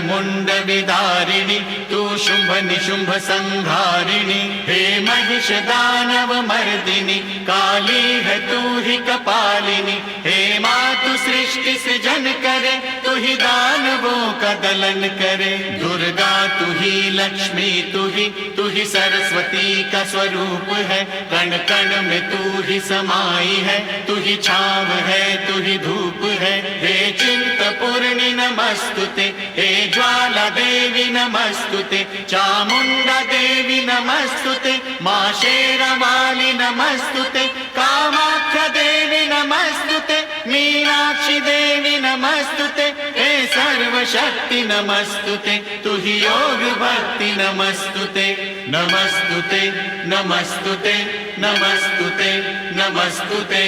मुंड विदारिणी तू शुंभ निशुंभ संहारिणी। हे महिष दानव मर्दिनी काली है तू ही कपालिनी। हे मातु सृष्टि सृजन करे तू ही दानवों का दलन करे। दुर्गा तू ही लक्ष्मी तू ही सरस्वती का स्वरूप है। कण कण में तू ही समाई है, तू ही छाव है तू ही धूप है। हे चिंतपूर्णि नमस्तुते, हे ज्वाला देवी नमस्तुते, चामुंडा देवी नमस्तुते, मां शेरावाली नमस्तुते, कामाख्या देवी नमस्तुते, मीनाक्षी देवी नमस्तुते, हे सर्वशक्ति नमस्तुते, तू ही योग भक्ति नमस्तुते। नमस्तुते नमस्तुते नमस्तुते नमस्तुते।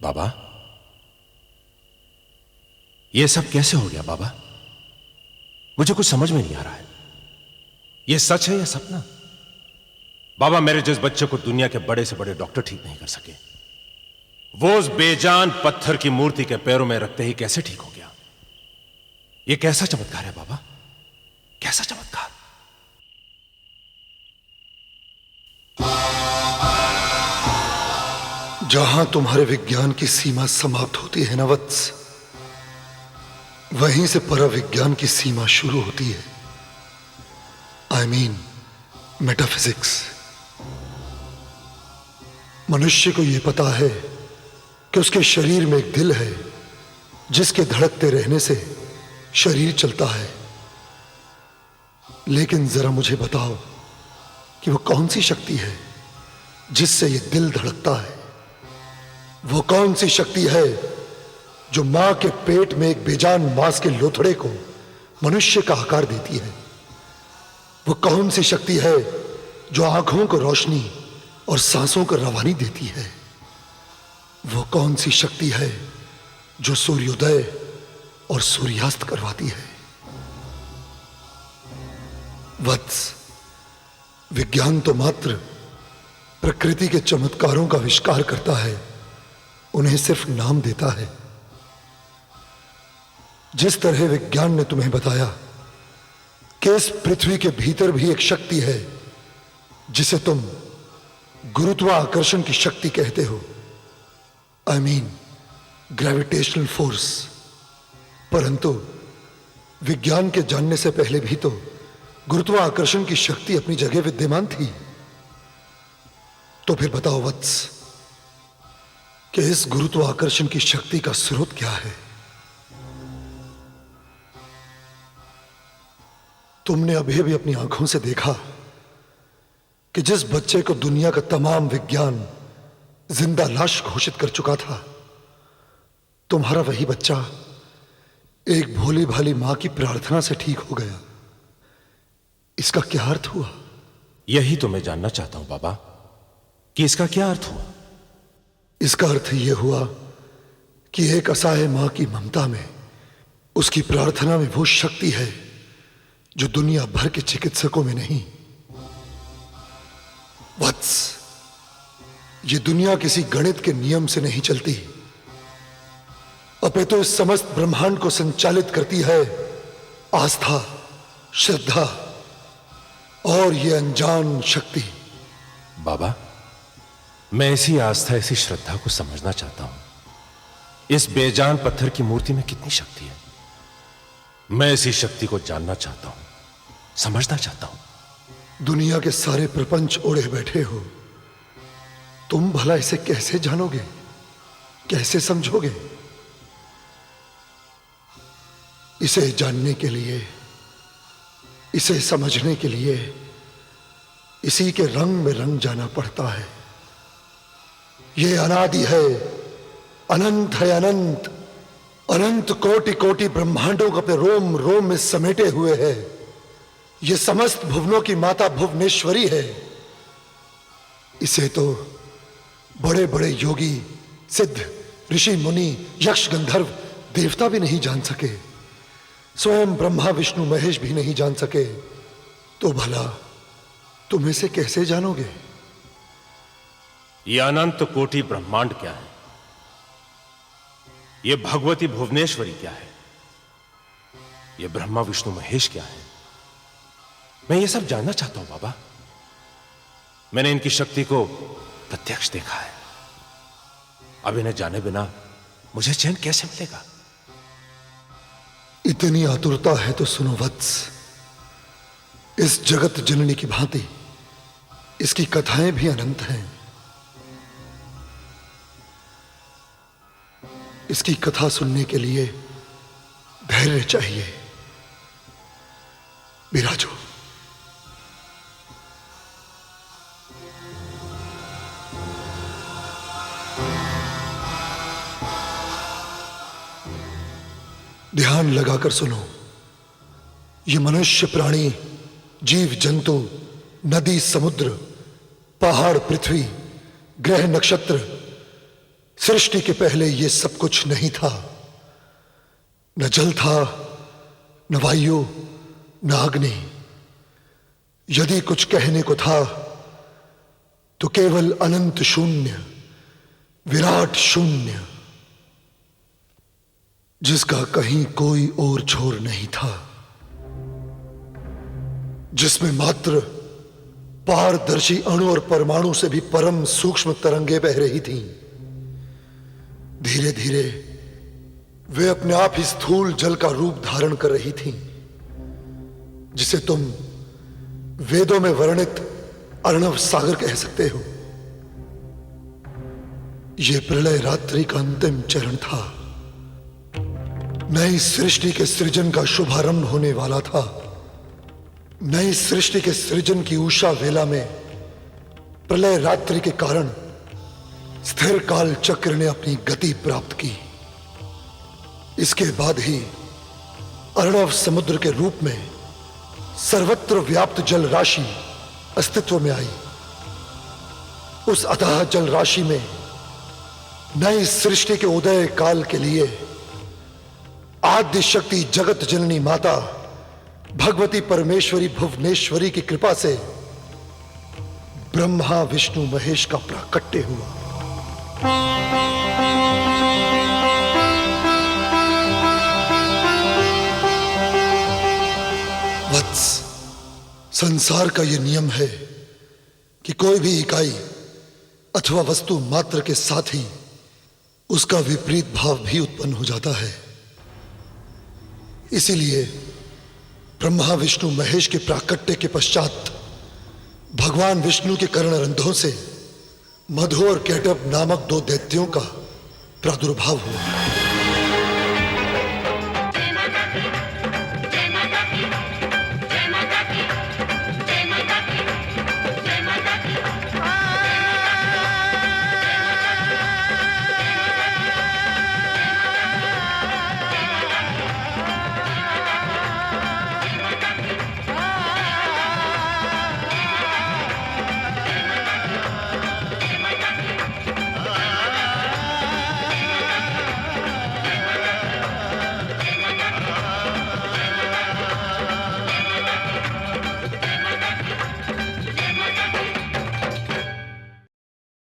बाबा, ये सब कैसे हो गया बाबा? मुझे कुछ समझ में नहीं आ रहा है। ये सच है या सपना? बाबा, मेरे जिस बच्चे को दुनिया के बड़े से बड़े डॉक्टर ठीक नहीं कर सके, वो उस बेजान पत्थर की मूर्ति के पैरों में रखते ही कैसे ठीक हो गया? ये कैसा चमत्कार है बाबा? कैसा चमत्कार? जहां तुम्हारे विज्ञान की सीमा समाप्त होती है ना वत्स, वहीं से पराविज्ञान की सीमा शुरू होती है। I mean metaphysics. मनुष्य को यह पता है कि उसके शरीर में एक दिल है जिसके धड़कते रहने से शरीर चलता है। लेकिन जरा मुझे बताओ कि वो कौन सी शक्ति है जिससे ये दिल धड़कता है? वो कौन सी शक्ति है जो मां के पेट में एक बेजान मांस के लोथड़े को मनुष्य का आकार देती है? वो कौन सी शक्ति है जो आंखों को रोशनी और सांसों को रवानी देती है? वो कौन सी शक्ति है जो सूर्योदय और सूर्यास्त करवाती है? वत्स, विज्ञान तो मात्र प्रकृति के चमत्कारों का आविष्कार करता है, उन्हें सिर्फ नाम देता है। जिस तरह विज्ञान ने तुम्हें बताया कि इस पृथ्वी के भीतर भी एक शक्ति है जिसे तुम गुरुत्वाकर्षण की शक्ति कहते हो, आई मीन ग्रेविटेशनल फोर्स, परंतु विज्ञान के जानने से पहले भी तो गुरुत्वाकर्षण की शक्ति अपनी जगह विद्यमान थी। तो फिर बताओ वत्स कि इस गुरुत्वाकर्षण की शक्ति का स्रोत क्या है? तुमने अभी भी अपनी आंखों से देखा कि जिस बच्चे को दुनिया का तमाम विज्ञान जिंदा लाश घोषित कर चुका था, तुम्हारा वही बच्चा एक भोली भाली मां की प्रार्थना से ठीक हो गया। इसका क्या अर्थ हुआ? यही तो मैं जानना चाहता हूं बाबा कि इसका क्या अर्थ हुआ। इसका अर्थ यह हुआ कि एक असहाय मां की ममता में, उसकी प्रार्थना में वो शक्ति है जो दुनिया भर के चिकित्सकों में नहीं। वत्स, ये दुनिया किसी गणित के नियम से नहीं चलती, अपितु इस समस्त ब्रह्मांड को संचालित करती है आस्था, श्रद्धा और ये अनजान शक्ति। बाबा, मैं ऐसी आस्था, ऐसी श्रद्धा को समझना चाहता हूं। इस बेजान पत्थर की मूर्ति में कितनी शक्ति है, मैं ऐसी शक्ति को जानना चाहता हूं, समझना चाहता हूं। दुनिया के सारे प्रपंच ओढ़े बैठे हो, तुम भला इसे कैसे जानोगे, कैसे समझोगे? इसे जानने के लिए, इसे समझने के लिए इसी के रंग में रंग जाना पड़ता है। ये अनादि है, अनंत है अनंत, अनंत कोटि कोटि ब्रह्मांडों को अपने रोम रोम में समेटे हुए है। यह समस्त भुवनों की माता भुवनेश्वरी है। इसे तो बड़े बड़े योगी, सिद्ध, ऋषि, मुनि, यक्ष, गंधर्व, देवता भी नहीं जान सके, स्वयं ब्रह्मा विष्णु महेश भी नहीं जान सके, तो भला तुम इसे कैसे जानोगे? यह अनंत कोटि ब्रह्मांड क्या है? यह भगवती भुवनेश्वरी क्या है? यह ब्रह्मा विष्णु महेश क्या है? मैं ये सब जानना चाहता हूं बाबा। मैंने इनकी शक्ति को प्रत्यक्ष देखा है। अब इन्हें जाने बिना मुझे चैन कैसे मिलेगा? इतनी आतुरता है तो सुनो वत्स। इस जगत जननी की भांति इसकी कथाएं भी अनंत हैं। इसकी कथा सुनने के लिए धैर्य चाहिए। विराजो। ध्यान लगाकर सुनो। ये मनुष्य, प्राणी, जीव जंतु, नदी, समुद्र, पहाड़, पृथ्वी, ग्रह, नक्षत्र, सृष्टि के पहले ये सब कुछ नहीं था। न जल था, न वायु, न अग्नि। यदि कुछ कहने को था तो केवल अनंत शून्य, विराट शून्य, जिसका कहीं कोई और छोर नहीं था, जिसमें मात्र पारदर्शी अणु और परमाणु से भी परम सूक्ष्म तरंगे बह रही थीं। धीरे धीरे वे अपने आप ही स्थूल जल का रूप धारण कर रही थीं, जिसे तुम वेदों में वर्णित अर्णव सागर कह सकते हो। यह प्रलय रात्रि का अंतिम चरण था। नई सृष्टि के सृजन का शुभारंभ होने वाला था। नई सृष्टि के सृजन की उषा वेला में प्रलय रात्रि के कारण स्थिर काल चक्र ने अपनी गति प्राप्त की। इसके बाद ही अर्णव समुद्र के रूप में सर्वत्र व्याप्त जल राशि अस्तित्व में आई। उस अथाह जल राशि में नई सृष्टि के उदय काल के लिए आद्य शक्ति जगत जननी माता भगवती परमेश्वरी भुवनेश्वरी की कृपा से ब्रह्मा विष्णु महेश का प्राकट्य हुआ। वत्स, संसार का यह नियम है कि कोई भी इकाई अथवा वस्तु मात्र के साथ ही उसका विपरीत भाव भी उत्पन्न हो जाता है। इसीलिए ब्रह्मा विष्णु महेश के प्राकट्य के पश्चात भगवान विष्णु के कर्णरंध्रों से मधु और कैटभ नामक दो दैत्यों का प्रादुर्भाव हुआ।